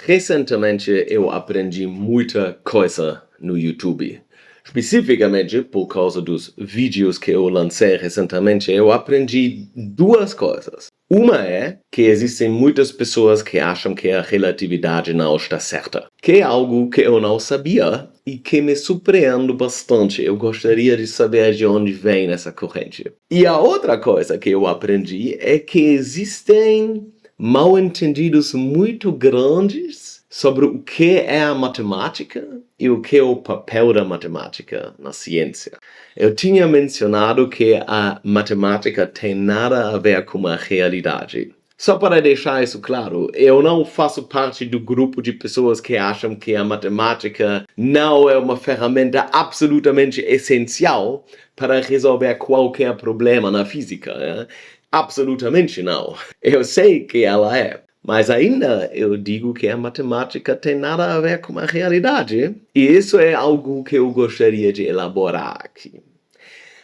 Recentemente eu aprendi muita coisa no YouTube. Especificamente por causa dos vídeos que eu lancei recentemente, eu aprendi duas coisas. Uma é que existem muitas pessoas que acham que a relatividade não está certa, que é algo que eu não sabia e que me surpreende bastante. Eu gostaria de saber de onde vem essa corrente. E a outra coisa que eu aprendi é que existem mal-entendidos muito grandes sobre o que é a matemática e o que é o papel da matemática na ciência. Eu tinha mencionado que a matemática tem nada a ver com a realidade. Só para deixar isso claro, eu não faço parte do grupo de pessoas que acham que a matemática não é uma ferramenta absolutamente essencial para resolver qualquer problema na física, né? Absolutamente não. Eu sei que ela é. Mas ainda eu digo que a matemática tem nada a ver com a realidade. E isso é algo que eu gostaria de elaborar aqui.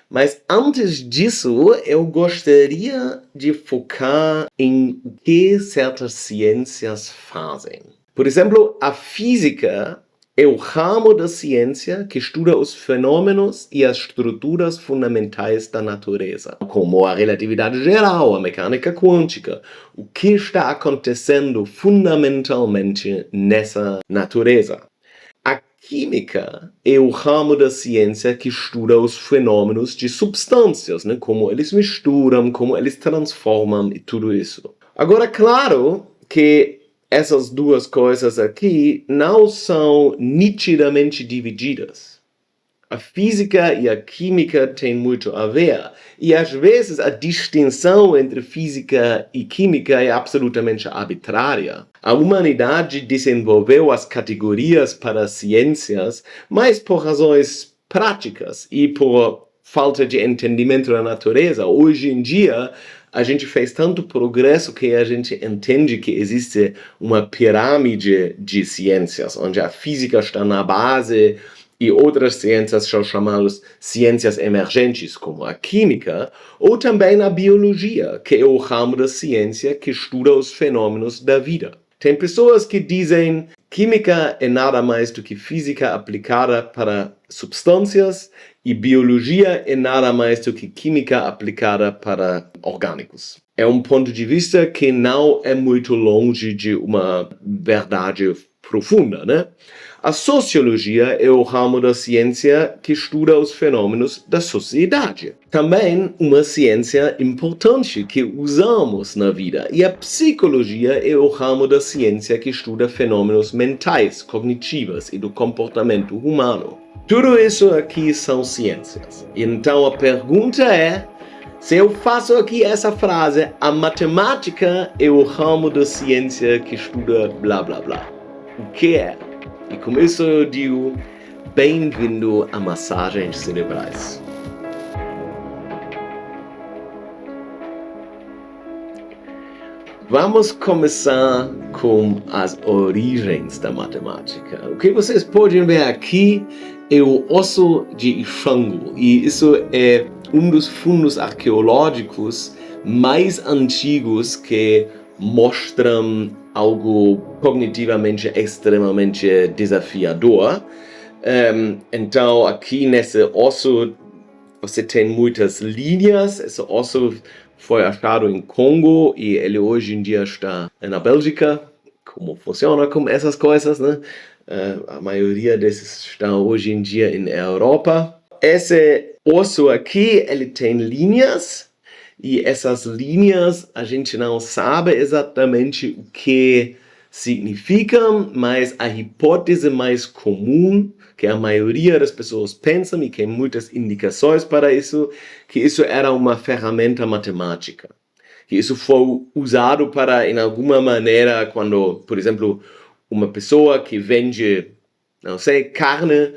Mas antes disso, eu gostaria de focar em o que certas ciências fazem. Por exemplo, a física é o ramo da ciência que estuda os fenômenos e as estruturas fundamentais da natureza, como a relatividade geral, a mecânica quântica, o que está acontecendo fundamentalmente nessa natureza. A química é o ramo da ciência que estuda os fenômenos de substâncias, né? Como eles misturam, como eles transformam e tudo isso. Agora, claro que essas duas coisas aqui não são nitidamente divididas. A física e a química têm muito a ver. E às vezes a distinção entre física e química é absolutamente arbitrária. A humanidade desenvolveu as categorias para as ciências, mas por razões práticas e por falta de entendimento da natureza. Hoje em dia, a gente fez tanto progresso que a gente entende que existe uma pirâmide de ciências, onde a física está na base e outras ciências são chamadas ciências emergentes, como a química, ou também a biologia, que é o ramo da ciência que estuda os fenômenos da vida. Tem pessoas que dizem que química é nada mais do que física aplicada para substâncias e biologia é nada mais do que química aplicada para orgânicos. É um ponto de vista que não é muito longe de uma verdade profunda, né? A sociologia é o ramo da ciência que estuda os fenômenos da sociedade. Também uma ciência importante que usamos na vida. E a psicologia é o ramo da ciência que estuda fenômenos mentais, cognitivos e do comportamento humano. Tudo isso aqui são ciências. Então a pergunta é, se eu faço aqui essa frase, a matemática é o ramo da ciência que estuda blá blá blá. O que é? E com isso eu digo, bem-vindo a Massagens Cerebrais. Vamos começar com as origens da matemática. O que vocês podem ver aqui é o osso de Ishangu. E isso é um dos fundos arqueológicos mais antigos que mostram algo cognitivamente extremamente desafiador. Então, aqui nesse osso, você tem muitas linhas. Esse osso foi achado em Congo e ele hoje em dia está na Bélgica. Como funciona com essas coisas, né? A maioria desses estão hoje em dia na Europa. Esse osso aqui, ele tem linhas. E essas linhas, a gente não sabe exatamente o que significam, mas a hipótese mais comum, que a maioria das pessoas pensam e que tem muitas indicações para isso, que isso era uma ferramenta matemática. Que isso foi usado para, em alguma maneira, quando, por exemplo, uma pessoa que vende, não sei, carne,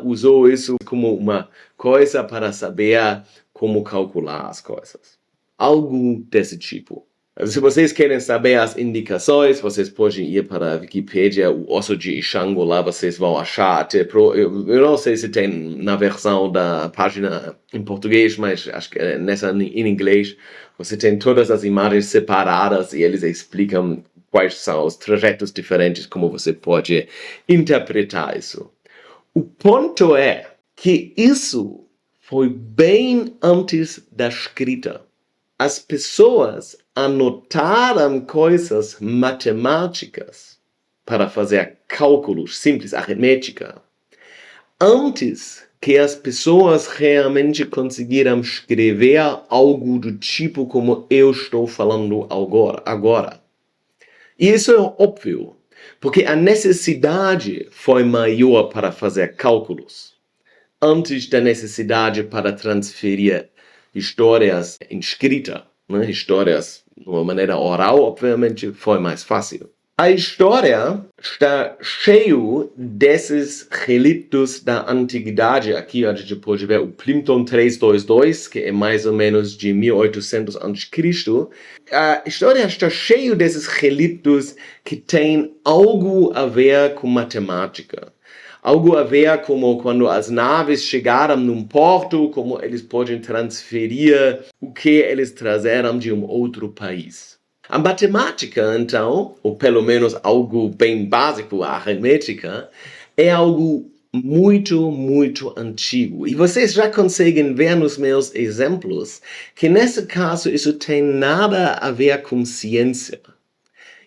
usou isso como uma coisa para saber como calcular as coisas. Algo desse tipo. Se vocês querem saber as indicações, vocês podem ir para a Wikipedia, o osso de Ishangu, lá vocês vão achar. Eu não sei se tem na versão da página em português, mas acho que nessa em inglês, você tem todas as imagens separadas e eles explicam quais são os trajetos diferentes, como você pode interpretar isso. O ponto é que isso foi bem antes da escrita. As pessoas anotaram coisas matemáticas para fazer cálculos simples, aritmética, antes que as pessoas realmente conseguiram escrever algo do tipo como eu estou falando agora. E isso é óbvio, porque a necessidade foi maior para fazer cálculos, antes da necessidade para transferir histórias em escrita, né? Histórias de uma maneira oral, obviamente, foi mais fácil. A história está cheio desses relíquios da antiguidade. Aqui a gente pode ver o Plimpton 322, que é mais ou menos de 1800 a.C. A história está cheia desses relíquios que têm algo a ver com matemática. Algo a ver como quando as naves chegaram num porto, como eles podem transferir o que eles trazeram de um outro país. A matemática, então, ou pelo menos algo bem básico, a aritmética, é algo muito, muito antigo. E vocês já conseguem ver nos meus exemplos que, nesse caso, isso tem nada a ver com ciência.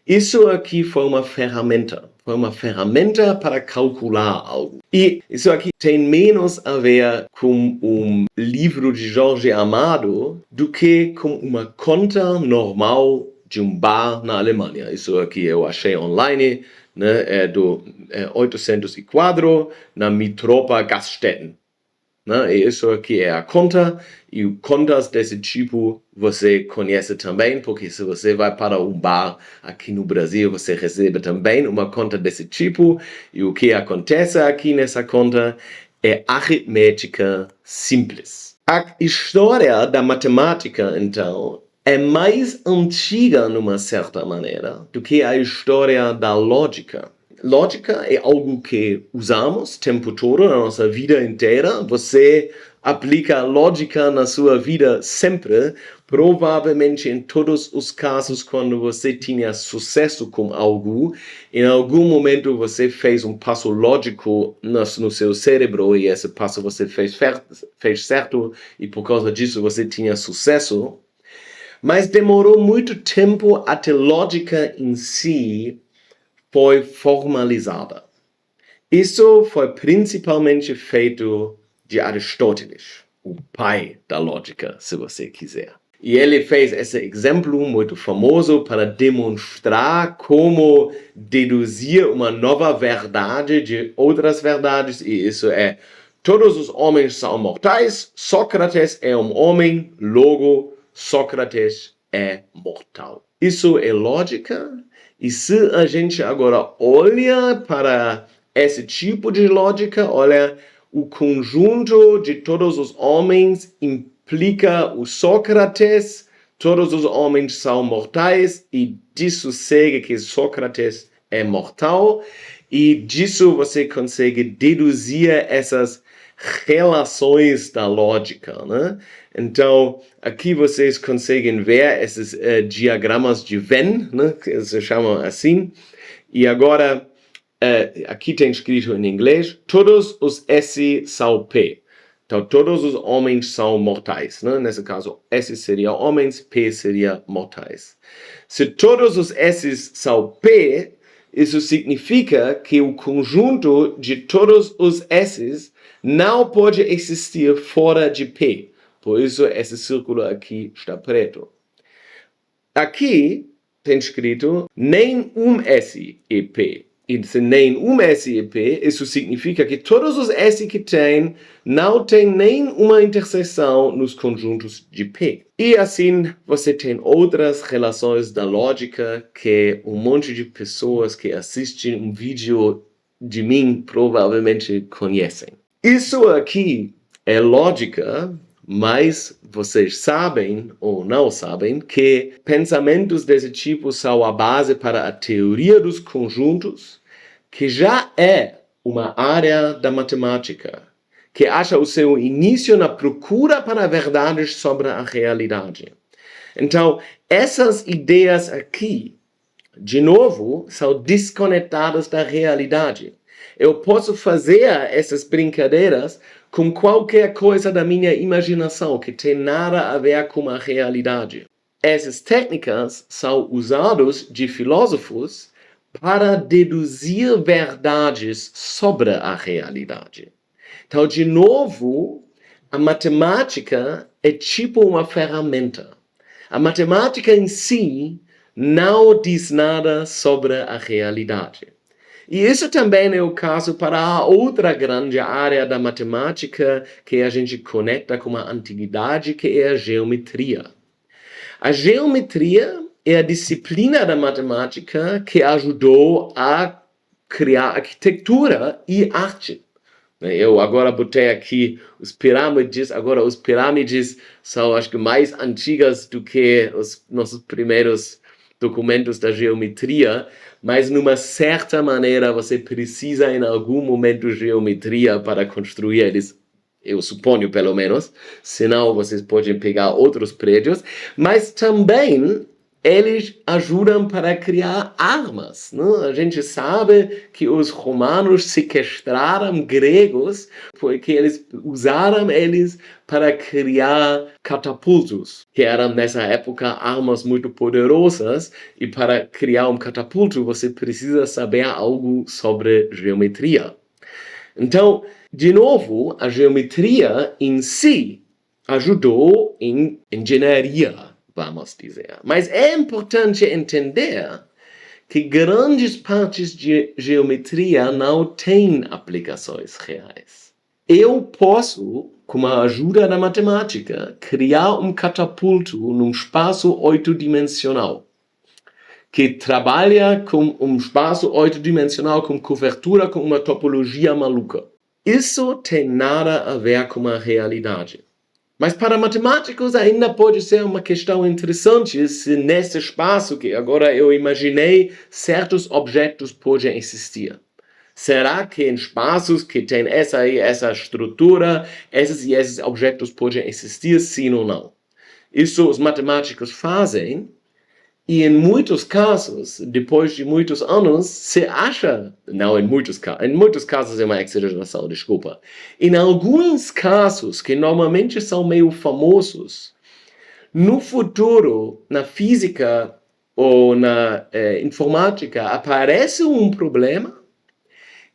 Isso aqui foi uma ferramenta. Foi uma ferramenta para calcular algo. E isso aqui tem menos a ver com um livro de Jorge Amado do que com uma conta normal de um bar na Alemanha. Isso aqui eu achei online, né? É do 804 na Mitropa Gaststätten. Né? E isso aqui é a conta, e contas desse tipo você conhece também, porque se você vai para um bar aqui no Brasil, você recebe também uma conta desse tipo, e o que acontece aqui nessa conta é aritmética simples. A história da matemática, então, é mais antiga, numa certa maneira, do que a história da lógica. Lógica é algo que usamos o tempo todo, na nossa vida inteira. Você aplica lógica na sua vida sempre, provavelmente em todos os casos quando você tinha sucesso com algo, em algum momento você fez um passo lógico no seu cérebro e esse passo você fez certo e por causa disso você tinha sucesso. Mas demorou muito tempo até a lógica em si foi formalizada. Isso foi principalmente feito de Aristóteles, o pai da lógica, se você quiser. E ele fez esse exemplo muito famoso para demonstrar como deduzir uma nova verdade de outras verdades, e isso é: todos os homens são mortais, Sócrates é um homem, logo Sócrates é mortal. Isso é lógica, e se a gente agora olha para esse tipo de lógica, olha, o conjunto de todos os homens implica o Sócrates, todos os homens são mortais, e disso segue que Sócrates é mortal, e disso você consegue deduzir essas relações da lógica, né? Então, aqui vocês conseguem ver esses diagramas de Venn, né? Que se chamam assim. E agora, aqui tem escrito em inglês: todos os S são P. Então, todos os homens são mortais, né? Nesse caso, S seria homens, P seria mortais. Se todos os S são P, isso significa que o conjunto de todos os S não pode existir fora de P. Por isso, esse círculo aqui está preto. Aqui tem escrito nem um S é P. E se nem um S é P, isso significa que todos os S que tem não tem nenhuma interseção nos conjuntos de P. E assim você tem outras relações da lógica que um monte de pessoas que assistem um vídeo de mim provavelmente conhecem. Isso aqui é lógica, mas vocês sabem ou não sabem que pensamentos desse tipo são a base para a teoria dos conjuntos, que já é uma área da matemática, que acha o seu início na procura para verdades sobre a realidade. Então, essas ideias aqui de novo, são desconectadas da realidade. Eu posso fazer essas brincadeiras com qualquer coisa da minha imaginação que tem nada a ver com a realidade. Essas técnicas são usadas de filósofos para deduzir verdades sobre a realidade. Então, de novo, a matemática é tipo uma ferramenta. A matemática em si não diz nada sobre a realidade. E isso também é o caso para a outra grande área da matemática que a gente conecta com a antiguidade, que é a geometria. A geometria é a disciplina da matemática que ajudou a criar arquitetura e arte. Eu agora botei aqui os pirâmides. Agora, os pirâmides são, acho que, mais antigas do que os nossos primeiros documentos da geometria, mas, numa certa maneira, você precisa, em algum momento, de geometria para construir eles. Eu suponho, pelo menos. Senão, vocês podem pegar outros prédios. Mas também eles ajudam para criar armas. Né? A gente sabe que os romanos sequestraram gregos porque eles usaram eles para criar catapultos, que eram nessa época armas muito poderosas, e para criar um catapulto você precisa saber algo sobre geometria. Então, de novo, a geometria em si ajudou em engenharia, vamos dizer. Mas é importante entender que grandes partes de geometria não têm aplicações reais. Eu posso, com a ajuda da matemática, criar um catapulto num espaço 8-dimensional, que trabalha com um espaço 8-dimensional com cobertura com uma topologia maluca. Isso tem nada a ver com a realidade. Mas para matemáticos ainda pode ser uma questão interessante se nesse espaço que agora eu imaginei certos objetos podem existir. Será que em espaços que têm essa e essa estrutura, esses e esses objetos podem existir, sim ou não? Isso os matemáticos fazem. E em muitos casos, depois de muitos anos, se acha, não em muitos casos é uma exageração, desculpa. Em alguns casos, que normalmente são meio famosos, no futuro, na física ou na informática, aparece um problema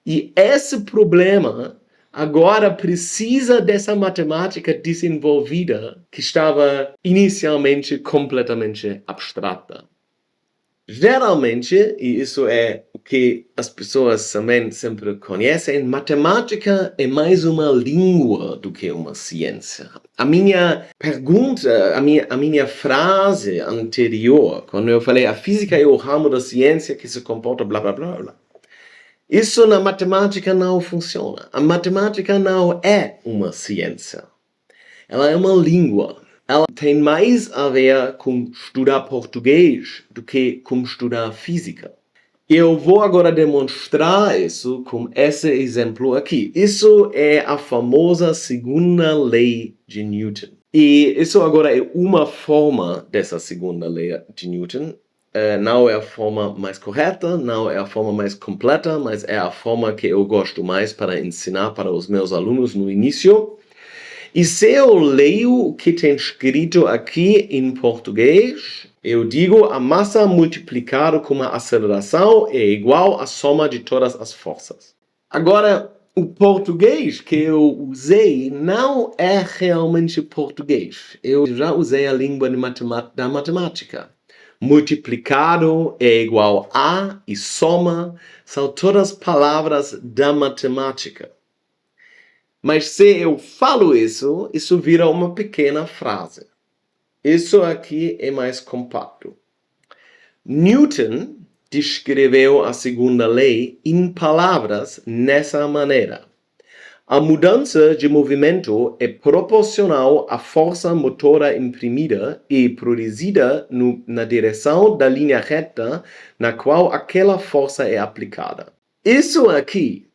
e esse problema agora precisa dessa matemática desenvolvida que estava inicialmente completamente abstrata. Geralmente, e isso é o que as pessoas também sempre conhecem, matemática é mais uma língua do que uma ciência. A minha pergunta, a minha frase anterior, quando eu falei a física é o ramo da ciência que se comporta blá blá blá blá. Isso na matemática não funciona. A matemática não é uma ciência. Ela é uma língua. Ela tem mais a ver com estudar português do que com estudar física. Eu vou agora demonstrar isso com esse exemplo aqui. Isso é a famosa segunda lei de Newton. E isso agora é uma forma dessa segunda lei de Newton. Não é a forma mais correta, não é a forma mais completa, mas é a forma que eu gosto mais para ensinar para os meus alunos no início. E se eu leio o que tem escrito aqui em português, eu digo a massa multiplicada com a aceleração é igual à soma de todas as forças. Agora, o português que eu usei não é realmente português. Eu já usei a língua da matemática. Multiplicado é igual a e soma são todas palavras da matemática. Mas se eu falo isso, isso vira uma pequena frase. Isso aqui é mais compacto. Newton descreveu a segunda lei em palavras nessa maneira. A mudança de movimento é proporcional à força motora imprimida e produzida na direção da linha reta na qual aquela força é aplicada. Isso aqui,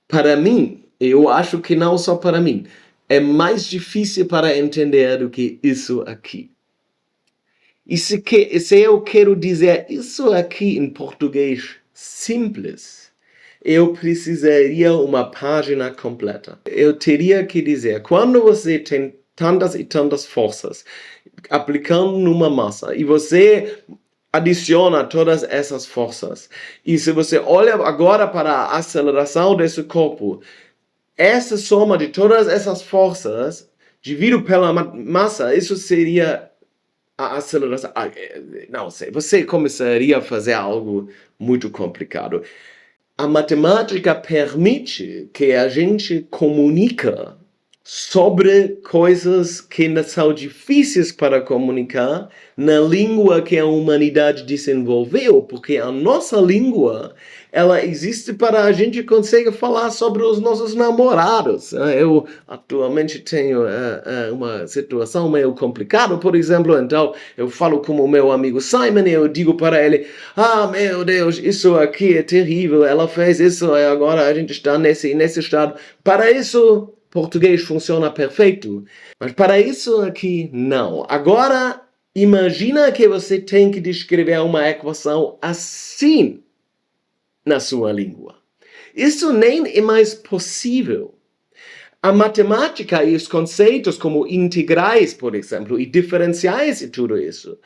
para mim, eu acho que não só para mim, é mais difícil para entender do que isso aqui. E se eu quero dizer isso aqui em português simples, eu precisaria uma página completa. Eu teria que dizer, quando você tem tantas e tantas forças aplicando numa massa e você adiciona todas essas forças, e se você olha agora para a aceleração desse corpo, essa soma de todas essas forças dividido pela massa, isso seria a aceleração. Não sei, você começaria a fazer algo muito complicado. A matemática permite que a gente comunica sobre coisas que são difíceis para comunicar na língua que a humanidade desenvolveu, porque a nossa língua, ela existe para a gente conseguir falar sobre os nossos namorados. Eu atualmente tenho uma situação meio complicada, por exemplo, então eu falo com o meu amigo Simon e eu digo para ele, meu Deus, isso aqui é terrível, ela fez isso e agora a gente está nesse estado. Para isso, português funciona perfeito, mas para isso aqui, não. Agora, imagina que você tem que descrever uma equação assim na sua língua. Isso nem é mais possível. A matemática e os conceitos como integrais, por exemplo, e diferenciais e tudo isso,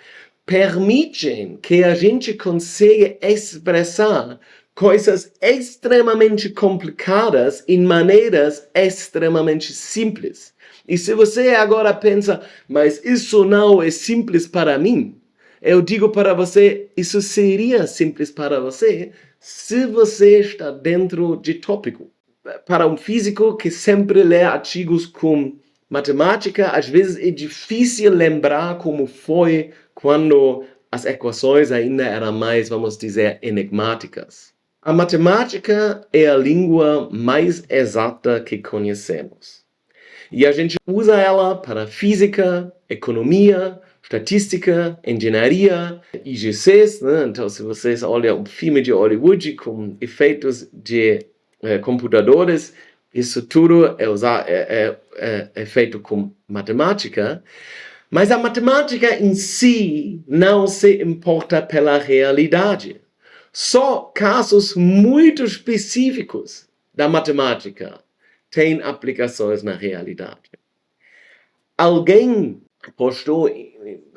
permitem que a gente consiga expressar coisas extremamente complicadas em maneiras extremamente simples. E se você agora pensa, mas isso não é simples para mim, eu digo para você, isso seria simples para você se você está dentro de tópico. Para um físico que sempre lê artigos com matemática, às vezes é difícil lembrar como foi quando as equações ainda eram mais, vamos dizer, enigmáticas. A matemática é a língua mais exata que conhecemos. E a gente usa ela para física, economia, estatística, engenharia, IGCs, né? Então, se vocês olham um filme de Hollywood com efeitos de computadores, isso tudo é feito com matemática. Mas a matemática em si não se importa pela realidade. Só casos muito específicos da matemática têm aplicações na realidade. Alguém postou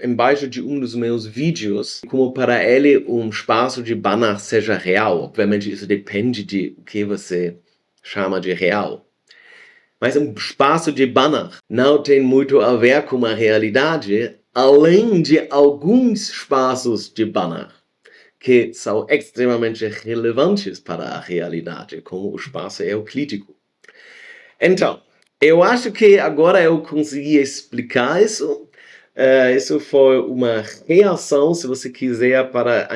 embaixo de um dos meus vídeos como para ele um espaço de Banach seja real. Obviamente isso depende de o que você chama de real. Mas um espaço de Banach não tem muito a ver com a realidade, além de alguns espaços de Banach que são extremamente relevantes para a realidade, como o espaço euclídico. Então, eu acho que agora eu consegui explicar isso. Isso foi uma reação, se você quiser, para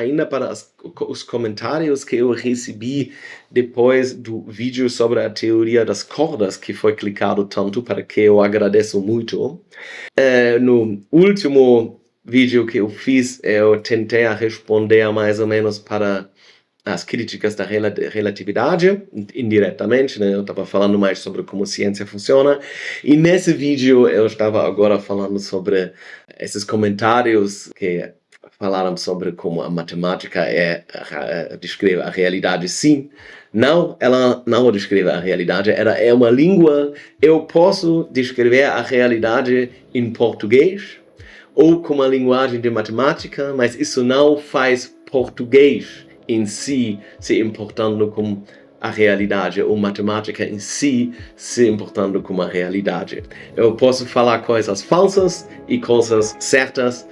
os comentários que eu recebi depois do vídeo sobre a teoria das cordas, que foi clicado tanto, para que eu agradeço muito. No último vídeo que eu fiz, eu tentei responder mais ou menos para as críticas da relatividade, indiretamente, né? Eu estava falando mais sobre como a ciência funciona, e nesse vídeo eu estava agora falando sobre esses comentários que falaram sobre como a matemática descreve a realidade. Sim, não, ela não descreve a realidade, ela é uma língua. Eu posso descrever a realidade em português, ou com uma linguagem de matemática, mas isso não faz português em si se importando com a realidade, ou matemática em si se importando com a realidade. Eu posso falar coisas falsas e coisas certas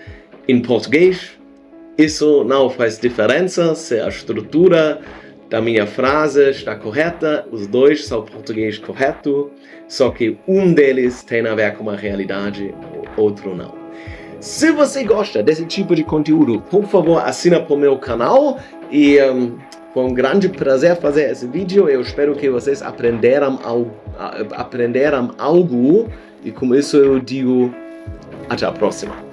em português. Isso não faz diferença se a estrutura da minha frase está correta. Os dois são português correto, só que um deles tem a ver com a realidade, o outro não. Se você gosta desse tipo de conteúdo, por favor, assina para o meu canal. E foi um grande prazer fazer esse vídeo. Eu espero que vocês aprenderam algo. E com isso eu digo até a próxima.